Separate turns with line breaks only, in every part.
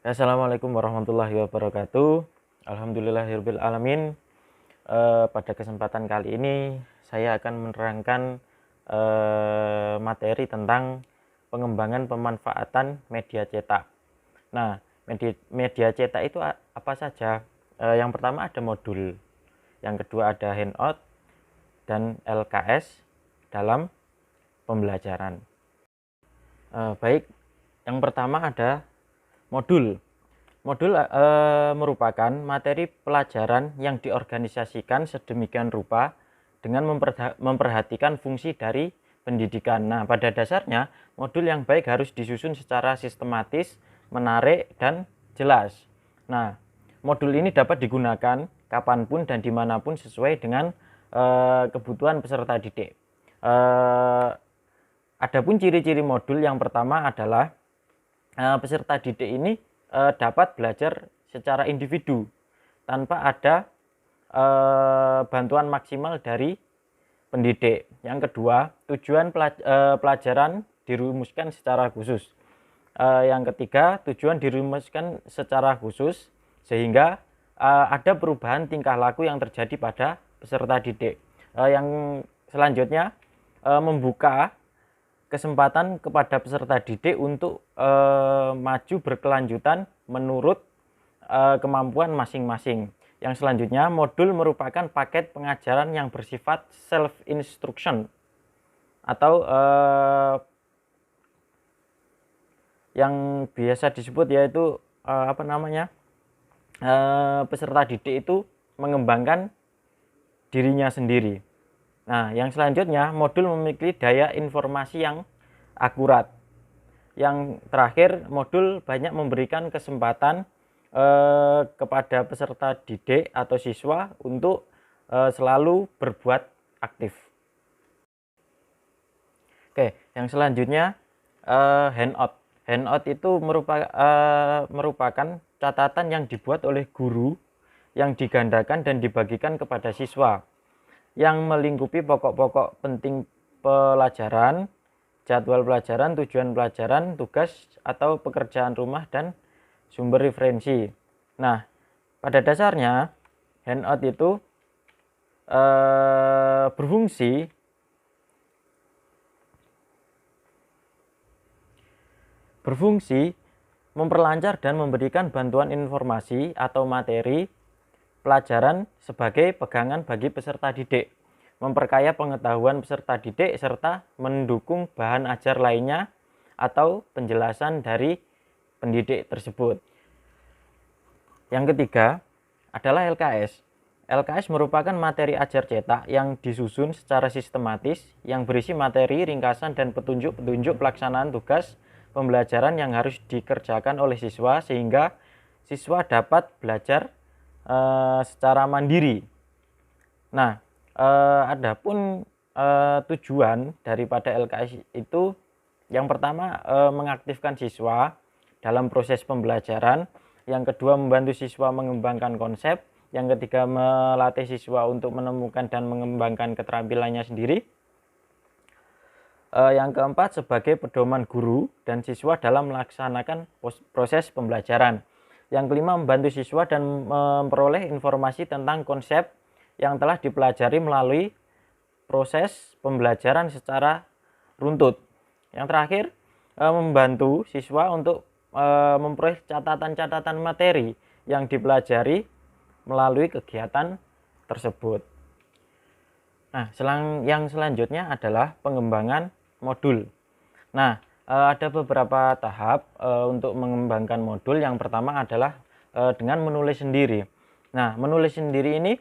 Assalamualaikum warahmatullahi wabarakatuh. Alhamdulillahirabbil alamin. Pada kesempatan kali ini saya akan menerangkan materi tentang pengembangan pemanfaatan media cetak. Nah, media cetak itu apa saja? Yang pertama ada modul, yang kedua ada handout dan LKS dalam pembelajaran. Baik, yang pertama ada modul. Modul merupakan materi pelajaran yang diorganisasikan sedemikian rupa dengan memperhatikan fungsi dari pendidikan. Nah, pada dasarnya modul yang baik harus disusun secara sistematis, menarik, dan jelas. Nah, modul ini dapat digunakan kapanpun dan dimanapun sesuai dengan kebutuhan peserta didik. Adapun ciri-ciri modul yang pertama adalah peserta didik ini dapat belajar secara individu tanpa ada bantuan maksimal dari pendidik. Yang kedua, tujuan pelajaran dirumuskan secara khusus. Yang ketiga, tujuan dirumuskan secara khusus sehingga ada perubahan tingkah laku yang terjadi pada peserta didik. Yang selanjutnya, membuka kesempatan kepada peserta didik untuk maju berkelanjutan menurut kemampuan masing-masing. Yang selanjutnya, modul merupakan paket pengajaran yang bersifat self-instruction atau yang biasa disebut yaitu peserta didik itu mengembangkan dirinya sendiri. Nah, yang selanjutnya, modul memiliki daya informasi yang akurat. Yang terakhir, modul banyak memberikan kesempatan kepada peserta didik atau siswa untuk selalu berbuat aktif. Oke, yang selanjutnya handout. Handout itu merupakan catatan yang dibuat oleh guru yang digandakan dan dibagikan kepada siswa, yang melingkupi pokok-pokok penting pelajaran, jadwal pelajaran, tujuan pelajaran, tugas atau pekerjaan rumah, dan sumber referensi. Nah, pada dasarnya handout itu berfungsi memperlancar dan memberikan bantuan informasi atau materi pelajaran sebagai pegangan bagi peserta didik, memperkaya pengetahuan peserta didik, serta mendukung bahan ajar lainnya atau penjelasan dari pendidik tersebut. Yang ketiga adalah LKS. LKS merupakan materi ajar cetak yang disusun secara sistematis, yang berisi materi, ringkasan, dan petunjuk-petunjuk pelaksanaan tugas pembelajaran yang harus dikerjakan oleh siswa sehingga siswa dapat belajar secara mandiri. Nah, adapun tujuan daripada LKS itu, yang pertama mengaktifkan siswa dalam proses pembelajaran, yang kedua membantu siswa mengembangkan konsep, yang ketiga melatih siswa untuk menemukan dan mengembangkan keterampilannya sendiri, yang keempat sebagai pedoman guru dan siswa dalam melaksanakan proses pembelajaran. Yang kelima, membantu siswa dan memperoleh informasi tentang konsep yang telah dipelajari melalui proses pembelajaran secara runtut. Yang terakhir, membantu siswa untuk memperoleh catatan-catatan materi yang dipelajari melalui kegiatan tersebut. Nah, yang selanjutnya adalah pengembangan modul. Nah, ada beberapa tahap untuk mengembangkan modul. Yang pertama adalah dengan menulis sendiri. Nah, menulis sendiri ini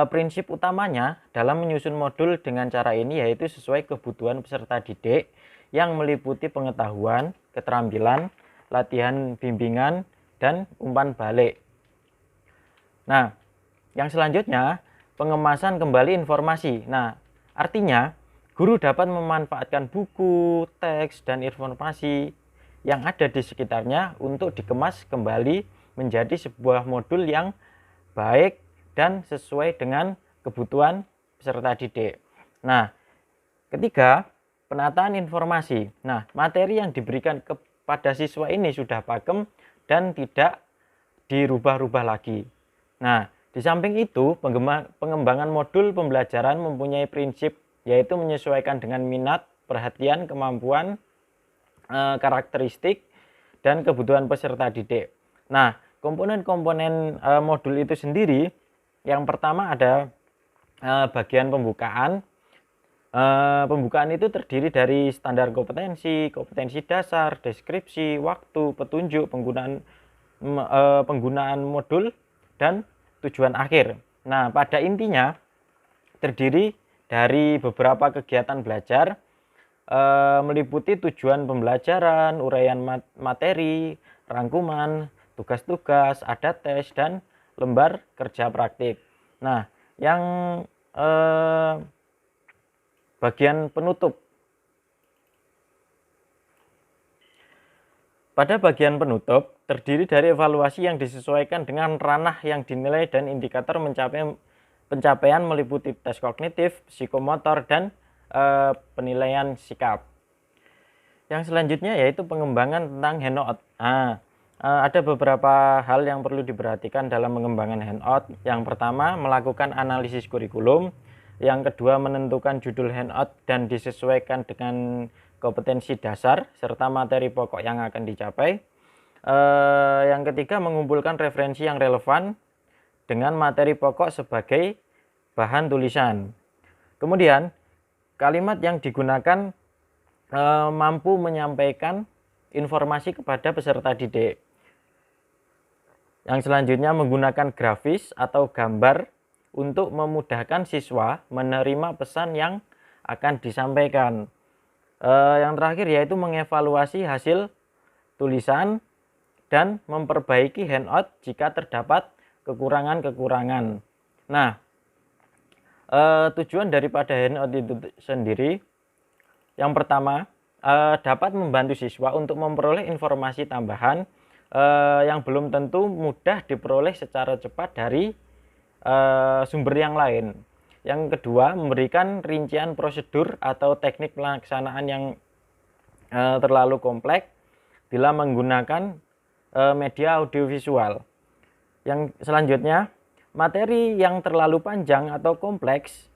prinsip utamanya dalam menyusun modul dengan cara ini yaitu sesuai kebutuhan peserta didik yang meliputi pengetahuan, keterampilan, latihan bimbingan, dan umpan balik. Nah, yang selanjutnya pengemasan kembali informasi. Nah, artinya guru dapat memanfaatkan buku, teks, dan informasi yang ada di sekitarnya untuk dikemas kembali menjadi sebuah modul yang baik dan sesuai dengan kebutuhan peserta didik. Nah, ketiga, penataan informasi. Nah, materi yang diberikan kepada siswa ini sudah pakem dan tidak dirubah-rubah lagi. Nah, di samping itu, pengembangan modul pembelajaran mempunyai prinsip, yaitu menyesuaikan dengan minat, perhatian, kemampuan, karakteristik, dan kebutuhan peserta didik. Nah, komponen-komponen modul itu sendiri, yang pertama ada bagian pembukaan. Pembukaan itu terdiri dari standar kompetensi, kompetensi dasar, deskripsi, waktu, petunjuk, penggunaan modul, dan tujuan akhir. Nah, pada intinya terdiri dari beberapa kegiatan belajar, meliputi tujuan pembelajaran, uraian materi, rangkuman, tugas-tugas, ada tes, dan lembar kerja praktik. Nah, yang bagian penutup. Pada bagian penutup, terdiri dari evaluasi yang disesuaikan dengan ranah yang dinilai dan indikator pencapaian meliputi tes kognitif, psikomotor, dan penilaian sikap. Yang selanjutnya yaitu pengembangan tentang handout. Ada beberapa hal yang perlu diperhatikan dalam pengembangan handout. Yang pertama, melakukan analisis kurikulum. Yang kedua, menentukan judul handout dan disesuaikan dengan kompetensi dasar serta materi pokok yang akan dicapai. Yang ketiga, mengumpulkan referensi yang relevan dengan materi pokok sebagai bahan tulisan. Kemudian, kalimat yang digunakan mampu menyampaikan informasi kepada peserta didik. Yang selanjutnya, menggunakan grafis atau gambar untuk memudahkan siswa menerima pesan yang akan disampaikan. Yang terakhir yaitu mengevaluasi hasil tulisan dan memperbaiki handout jika terdapat kekurangan-kekurangan. Nah, tujuan daripada handout itu sendiri, yang pertama, dapat membantu siswa untuk memperoleh informasi tambahan yang belum tentu mudah diperoleh secara cepat dari sumber yang lain. Yang kedua, memberikan rincian prosedur atau teknik pelaksanaan yang terlalu kompleks bila menggunakan media audiovisual. Yang selanjutnya, materi yang terlalu panjang atau kompleks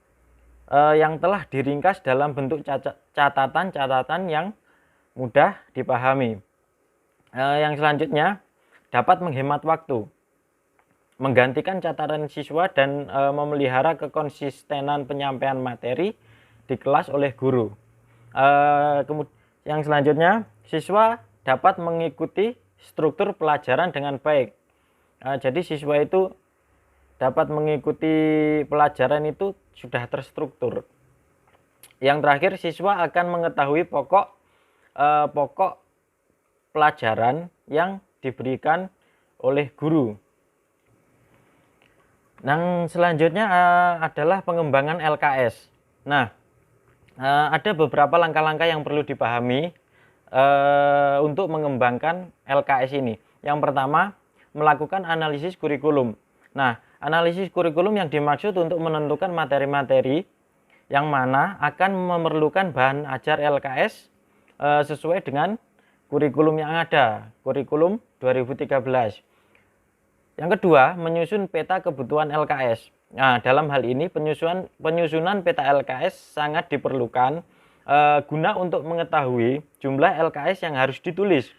yang telah diringkas dalam bentuk catatan-catatan yang mudah dipahami. Yang selanjutnya, dapat menghemat waktu, menggantikan catatan siswa, dan memelihara kekonsistenan penyampaian materi di kelas oleh guru. Yang selanjutnya, siswa dapat mengikuti struktur pelajaran dengan baik. Jadi siswa itu dapat mengikuti pelajaran itu sudah terstruktur. Yang terakhir, siswa akan mengetahui pokok pelajaran yang diberikan oleh guru. Yang selanjutnya adalah pengembangan LKS. Nah, ada beberapa langkah-langkah yang perlu dipahami untuk mengembangkan LKS ini. Yang pertama, melakukan analisis kurikulum. Nah, analisis kurikulum yang dimaksud untuk menentukan materi-materi yang mana akan memerlukan bahan ajar LKS sesuai dengan kurikulum yang ada, kurikulum 2013. Yang kedua, menyusun peta kebutuhan LKS. Nah, dalam hal ini penyusunan peta LKS sangat diperlukan guna untuk mengetahui jumlah LKS yang harus ditulis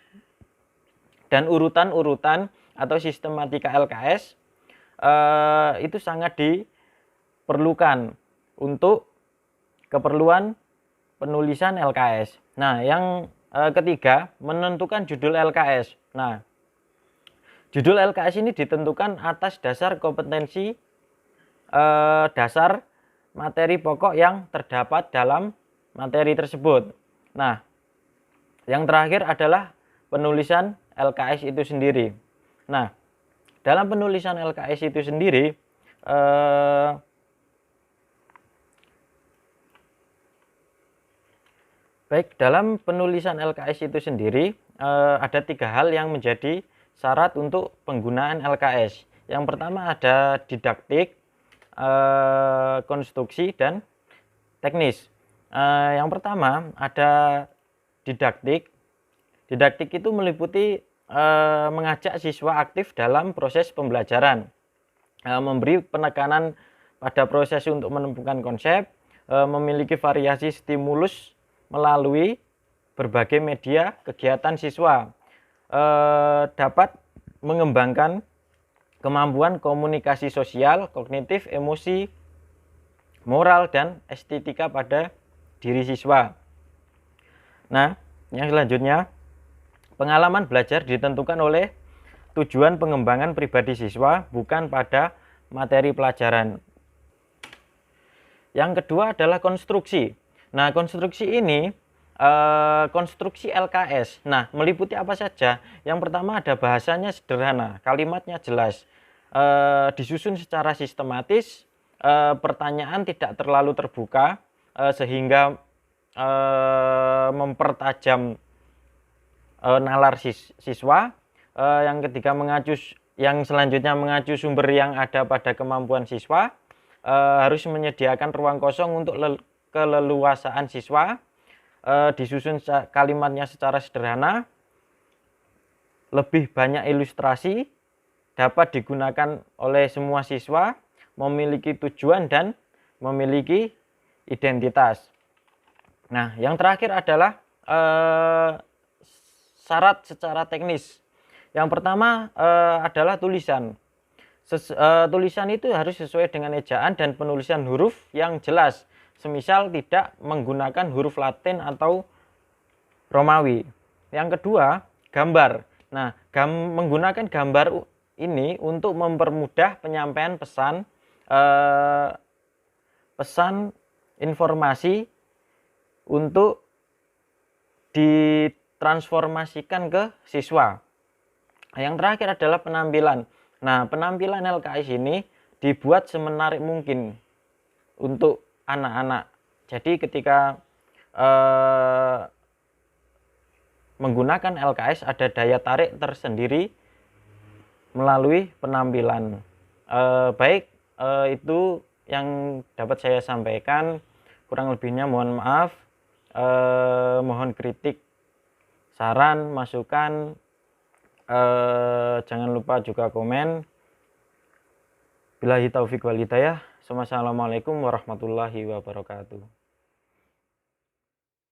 dan urutan-urutan atau sistematika LKS itu sangat diperlukan untuk keperluan penulisan LKS. Nah, yang ketiga, menentukan judul LKS. Nah, judul LKS ini ditentukan atas dasar kompetensi dasar materi pokok yang terdapat dalam materi tersebut. Nah, yang terakhir adalah penulisan LKS itu sendiri. Nah, dalam penulisan LKS itu sendiri dalam penulisan LKS itu sendiri ada 3 hal yang menjadi syarat untuk penggunaan LKS. Yang pertama ada didaktik, konstruksi, dan teknis. Yang pertama ada didaktik. Didaktik itu meliputi mengajak siswa aktif dalam proses pembelajaran, memberi penekanan pada proses untuk menemukan konsep, memiliki variasi stimulus melalui berbagai media kegiatan siswa, dapat mengembangkan kemampuan komunikasi sosial, kognitif, emosi, moral, dan estetika pada diri siswa. Nah, yang selanjutnya, pengalaman belajar ditentukan oleh tujuan pengembangan pribadi siswa, bukan pada materi pelajaran. Yang kedua adalah konstruksi. Nah, konstruksi ini konstruksi LKS. Nah, meliputi apa saja? Yang pertama ada bahasanya sederhana, kalimatnya jelas, disusun secara sistematis, pertanyaan tidak terlalu terbuka, sehingga mempertajam nalar siswa. Yang ketiga yang selanjutnya mengacu sumber yang ada pada kemampuan siswa, harus menyediakan ruang kosong untuk keleluasaan siswa, disusun kalimatnya secara sederhana, lebih banyak ilustrasi, dapat digunakan oleh semua siswa, memiliki tujuan dan memiliki identitas. Nah, yang terakhir adalah syarat secara teknis. Yang pertama adalah tulisan. Tulisan itu harus sesuai dengan ejaan dan penulisan huruf yang jelas, semisal tidak menggunakan huruf Latin atau Romawi. Yang kedua, gambar. Nah, menggunakan gambar ini untuk mempermudah penyampaian pesan informasi untuk ditransformasikan ke siswa. Yang terakhir adalah penampilan. Nah, penampilan LKS ini dibuat semenarik mungkin untuk anak-anak. Jadi ketika menggunakan LKS ada daya tarik tersendiri melalui penampilan. Baik, itu yang dapat saya sampaikan. Kurang lebihnya mohon maaf. Mohon kritik, saran, masukan. Jangan lupa juga komen. Billahi taufik wal hidayah. Wassalamualaikum warahmatullahi wabarakatuh.